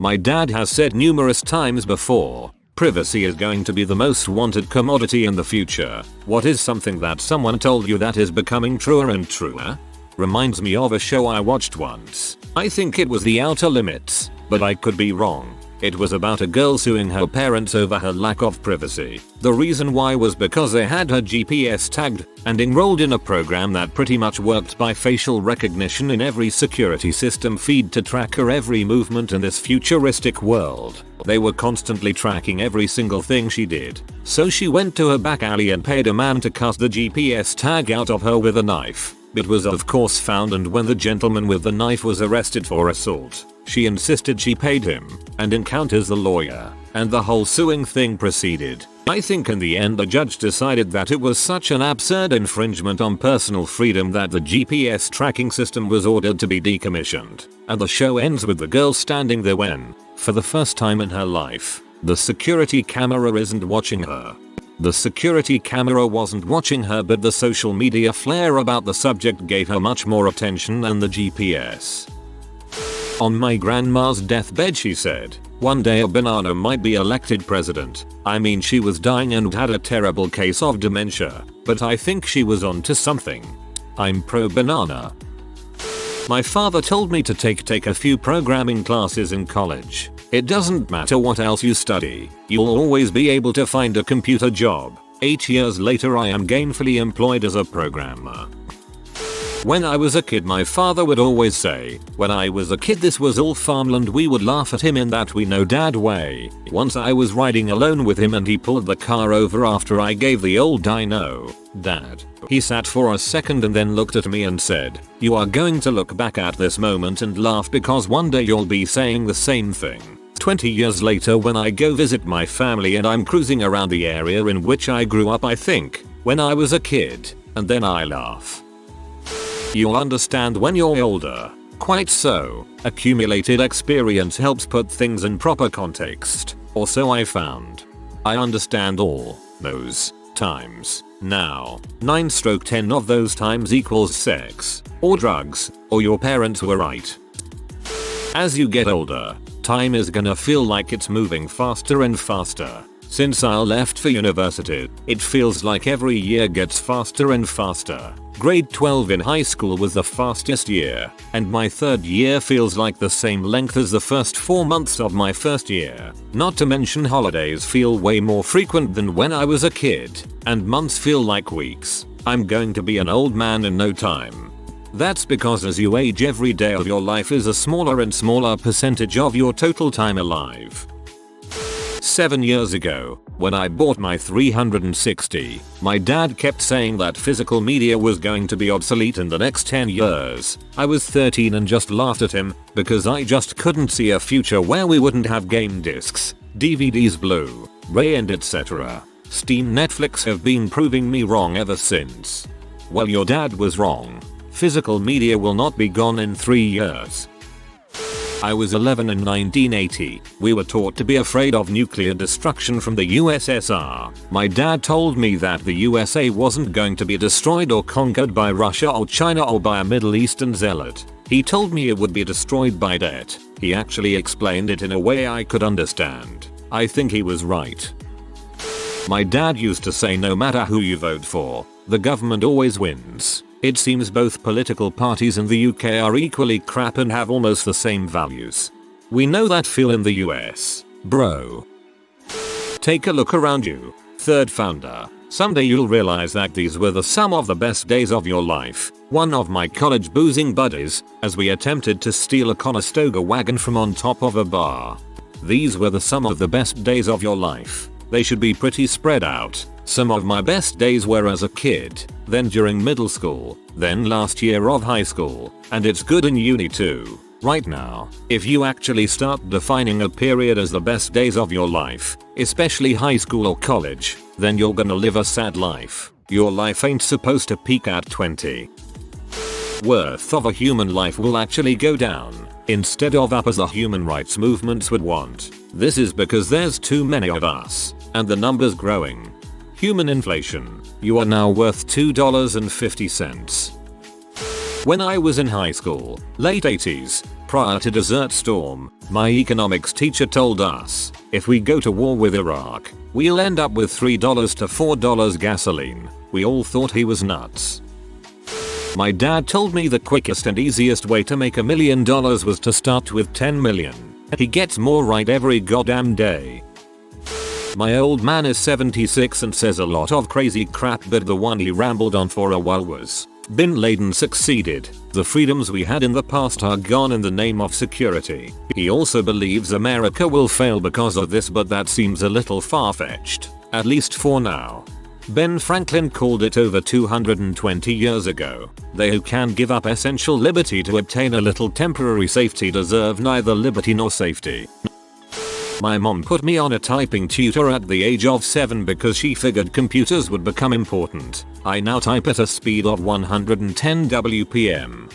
My dad has said numerous times before, privacy is going to be the most wanted commodity in the future. What is something that someone told you that is becoming truer and truer? Reminds me of a show I watched once. I think it was The Outer Limits, but I could be wrong. It was about a girl suing her parents over her lack of privacy. The reason why was because they had her GPS tagged and enrolled in a program that pretty much worked by facial recognition in every security system feed to track her every movement in this futuristic world. They were constantly tracking every single thing she did. So she went to her back alley and paid a man to cut the GPS tag out of her with a knife. It was of course found, and when the gentleman with the knife was arrested for assault, she insisted she paid him and encounters the lawyer, and the whole suing thing proceeded. I think in the end the judge decided that it was such an absurd infringement on personal freedom that the GPS tracking system was ordered to be decommissioned, and the show ends with the girl standing there when, for the first time in her life, the security camera isn't watching her. The security camera wasn't watching her, but the social media flare about the subject gave her much more attention than the GPS. On my grandma's deathbed she said, one day a banana might be elected president. I mean, she was dying and had a terrible case of dementia, but I think she was onto something. I'm pro banana. My father told me to take a few programming classes in college. It doesn't matter what else you study, you'll always be able to find a computer job. 8 years later I am gainfully employed as a programmer. When I was a kid my father would always say, when I was a kid this was all farmland. We would laugh at him in that we know dad way. Once I was riding alone with him and he pulled the car over after I gave the old I know, dad. He sat for a second and then looked at me and said, you are going to look back at this moment and laugh because one day you'll be saying the same thing. 20 years later when I go visit my family and I'm cruising around the area in which I grew up I think, when I was a kid, and then I laugh. You'll understand when you're older. Quite so. Accumulated experience helps put things in proper context, or so I found. I understand all those times now. 9/10 of those times equals sex, or drugs, or your parents were right. As you get older, time is gonna feel like it's moving faster and faster. Since I left for university, it feels like every year gets faster and faster. Grade 12 in high school was the fastest year, and my third year feels like the same length as the first 4 months of my first year. Not to mention holidays feel way more frequent than when I was a kid, and months feel like weeks. I'm going to be an old man in no time. That's because as you age every day of your life is a smaller and smaller percentage of your total time alive. 7 years ago, when I bought my 360, my dad kept saying that physical media was going to be obsolete in the next 10 years. I was 13 and just laughed at him because I just couldn't see a future where we wouldn't have game discs, DVDs, Blu-ray and etc. Steam, Netflix have been proving me wrong ever since. Well, your dad was wrong. Physical media will not be gone in 3 years. I was 11 in 1980. We were taught to be afraid of nuclear destruction from the USSR. My dad told me that the USA wasn't going to be destroyed or conquered by Russia or China or by a Middle Eastern zealot. He told me it would be destroyed by debt. He actually explained it in a way I could understand. I think he was right. My dad used to say no matter who you vote for, the government always wins. It seems both political parties in the UK are equally crap and have almost the same values. We know that feel in the US, bro. Take a look around you. Third founder. Someday you'll realize that these were some of the best days of your life. One of my college boozing buddies, as we attempted to steal a Conestoga wagon from on top of a bar. These were some of the best days of your life. They should be pretty spread out. Some of my best days were as a kid, then during middle school, then last year of high school, and it's good in uni too. Right now, if you actually start defining a period as the best days of your life, especially high school or college, then you're gonna live a sad life. Your life ain't supposed to peak at 20. Worth of a human life will actually go down, instead of up as the human rights movements would want. This is because there's too many of us, and the number's growing. Human inflation. You are now worth $2.50. When I was in high school, late 80s, prior to Desert Storm, my economics teacher told us, if we go to war with Iraq, we'll end up with $3 to $4 gasoline. We all thought he was nuts. My dad told me the quickest and easiest way to make $1 million was to start with 10 million. He gets more right every goddamn day. My old man is 76 and says a lot of crazy crap, but the one he rambled on for a while was, Bin Laden succeeded. The freedoms we had in the past are gone in the name of security. He also believes America will fail because of this, but that seems a little far-fetched, at least for now. Ben Franklin called it over 220 years ago. They who can give up essential liberty to obtain a little temporary safety deserve neither liberty nor safety. My mom put me on a typing tutor at the age of 7 because she figured computers would become important. I now type at a speed of 110 WPM.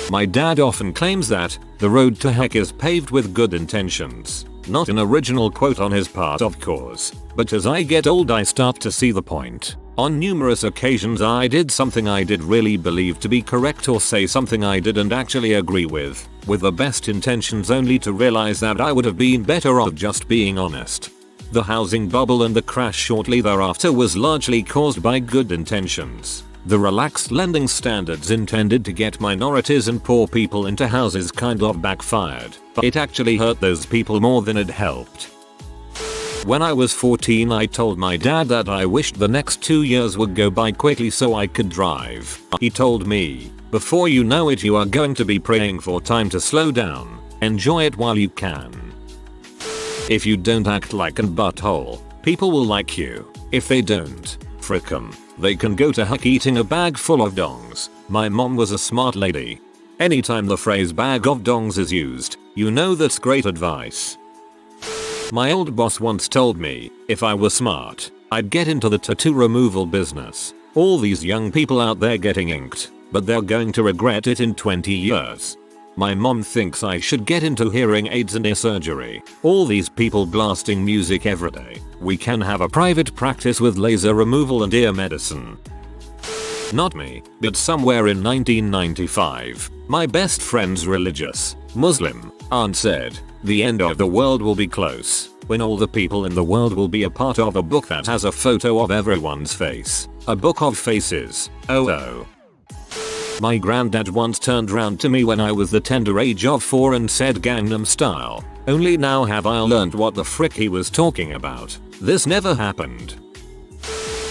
My dad often claims that the road to heck is paved with good intentions. Not an original quote on his part, of course, but as I get old I start to see the point. On numerous occasions I did something I did really believe to be correct, or say something I didn't actually agree with the best intentions, only to realize that I would have been better off just being honest. The housing bubble and the crash shortly thereafter was largely caused by good intentions. The relaxed lending standards intended to get minorities and poor people into houses kind of backfired. It actually hurt those people more than it helped. When I was 14 I told my dad that I wished the next 2 years would go by quickly so I could drive. He told me, before you know it you are going to be praying for time to slow down. Enjoy it while you can. If you don't act like an butthole, people will like you. If they don't, frick 'em. They can go to heck eating a bag full of dongs. My mom was a smart lady. Anytime the phrase bag of dongs is used, you know that's great advice. My old boss once told me, if I were smart, I'd get into the tattoo removal business. All these young people out there getting inked, but they're going to regret it in 20 years. My mom thinks I should get into hearing aids and ear surgery. All these people blasting music every day. We can have a private practice with laser removal and ear medicine. Not me, but somewhere in 1995, my best friend's religious, Muslim, aunt said, the end of the world will be close, when all the people in the world will be a part of a book that has a photo of everyone's face. A book of faces. Oh. My granddad once turned round to me when I was the tender age of 4 and said Gangnam Style. Only now have I learned what the frick he was talking about. This never happened.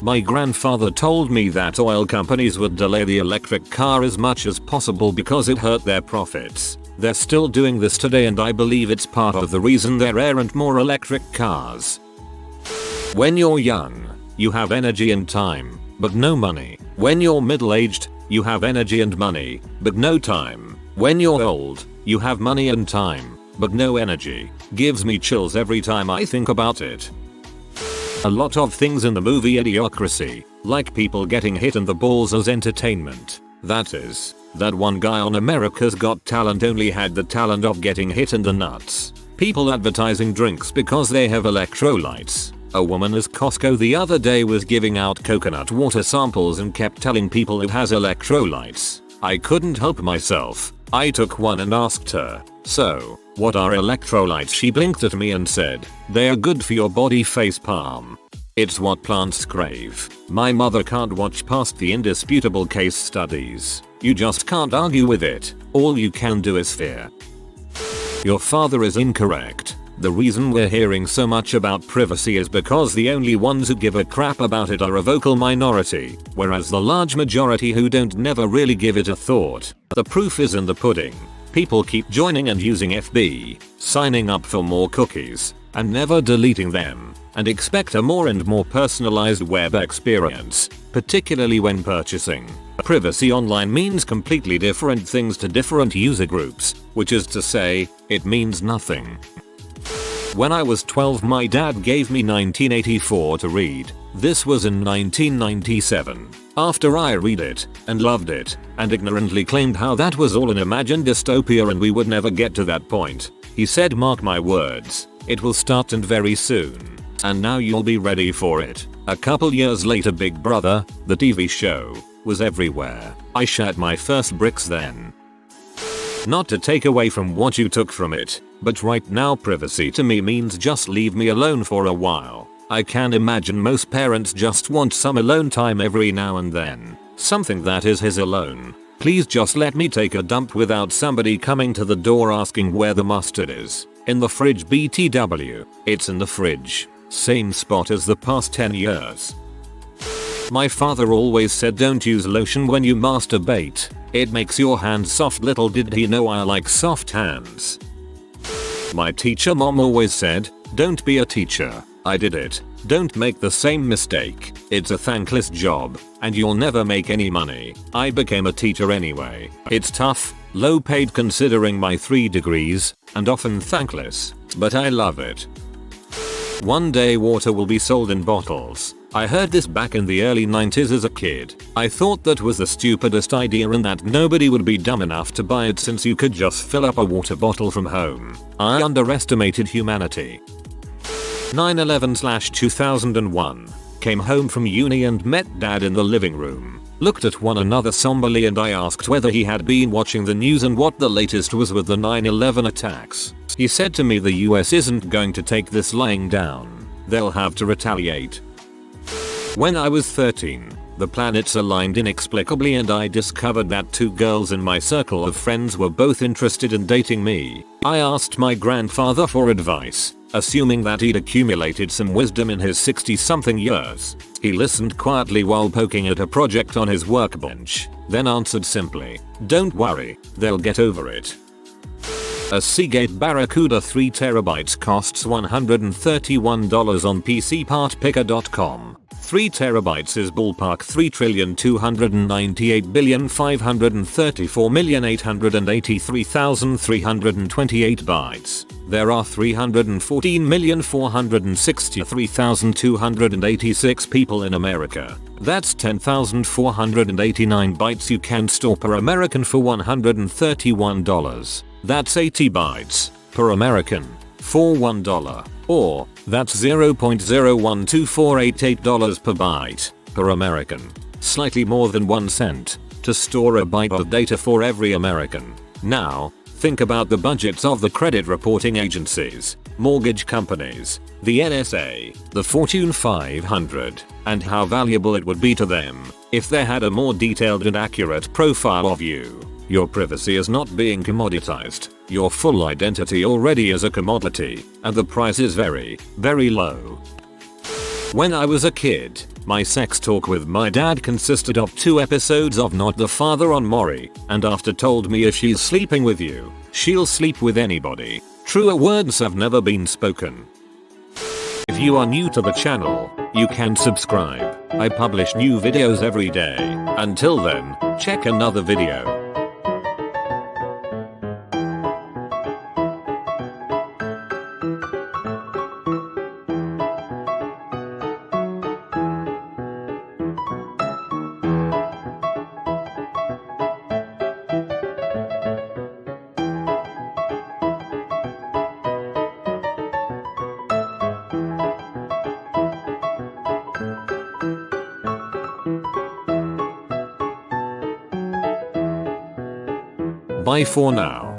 My grandfather told me that oil companies would delay the electric car as much as possible because it hurt their profits. They're still doing this today and I believe it's part of the reason there aren't more electric cars. When you're young, you have energy and time, but no money. When you're middle-aged, you have energy and money, but no time. When you're old, you have money and time, but no energy. Gives me chills every time I think about it. A lot of things in the movie Idiocracy, like people getting hit in the balls as entertainment. That is, that one guy on America's Got Talent only had the talent of getting hit in the nuts. People advertising drinks because they have electrolytes. A woman at Costco the other day was giving out coconut water samples and kept telling people it has electrolytes. I couldn't help myself. I took one and asked her, "So, what are electrolytes?" She blinked at me and said, "They are good for your body face palm. It's what plants crave." My mother can't watch past the indisputable case studies. You just can't argue with it. All you can do is fear. Your father is incorrect. The reason we're hearing so much about privacy is because the only ones who give a crap about it are a vocal minority, whereas the large majority who don't never really give it a thought. The proof is in the pudding. People keep joining and using FB, signing up for more cookies, and never deleting them, and expect a more and more personalized web experience, particularly when purchasing. Privacy online means completely different things to different user groups, which is to say, it means nothing. When I was 12 my dad gave me 1984 to read. This was in 1997. After I read it, and loved it, and ignorantly claimed how that was all an imagined dystopia and we would never get to that point, he said, "Mark my words, it will start and very soon. And now you'll be ready for it." A couple years later Big Brother, the TV show, was everywhere. I shat my first bricks then. Not to take away from what you took from it, but right now privacy to me means just leave me alone for a while. I can imagine most parents just want some alone time every now and then. Something that is his alone. Please just let me take a dump without somebody coming to the door asking where the mustard is. In the fridge BTW. It's in the fridge. Same spot as the past 10 years. My father always said don't use lotion when you masturbate. It makes your hands soft. Little did he know I like soft hands. My teacher mom always said, don't be a teacher. I did it. Don't make the same mistake. It's a thankless job, and you'll never make any money. I became a teacher anyway. It's tough, low paid considering my 3 degrees, and often thankless, but I love it. One day water will be sold in bottles. I heard this back in the early 90s as a kid. I thought that was the stupidest idea and that nobody would be dumb enough to buy it since you could just fill up a water bottle from home. I underestimated humanity. 9/11/2001. Came home from uni and met dad in the living room. Looked at one another somberly and I asked whether he had been watching the news and what the latest was with the 9/11 attacks. He said to me the US isn't going to take this lying down. They'll have to retaliate. When I was 13, the planets aligned inexplicably and I discovered that 2 girls in my circle of friends were both interested in dating me. I asked my grandfather for advice, assuming that he'd accumulated some wisdom in his 60-something years. He listened quietly while poking at a project on his workbench, then answered simply, don't worry, they'll get over it. A Seagate Barracuda 3TB costs $131 on PCPartPicker.com. 3TB is ballpark 3,298,534,883,328 bytes. There are 314,463,286 people in America. That's 10,489 bytes you can store per American for $131. That's 80 bytes per American for $1. Or, that's $0.012488 per byte per American. Slightly more than 1 cent to store a byte of data for every American. Now, think about the budgets of the credit reporting agencies, mortgage companies, the NSA, the Fortune 500, and how valuable it would be to them if they had a more detailed and accurate profile of you. Your privacy is not being commoditized. Your full identity already is a commodity, and the price is very, very low. When I was a kid, my sex talk with my dad consisted of 2 episodes of Not the Father on Maury, and after told me if she's sleeping with you, she'll sleep with anybody. Truer words have never been spoken. If you are new to the channel, you can subscribe. I publish new videos every day. Until then, check another video. Bye for now.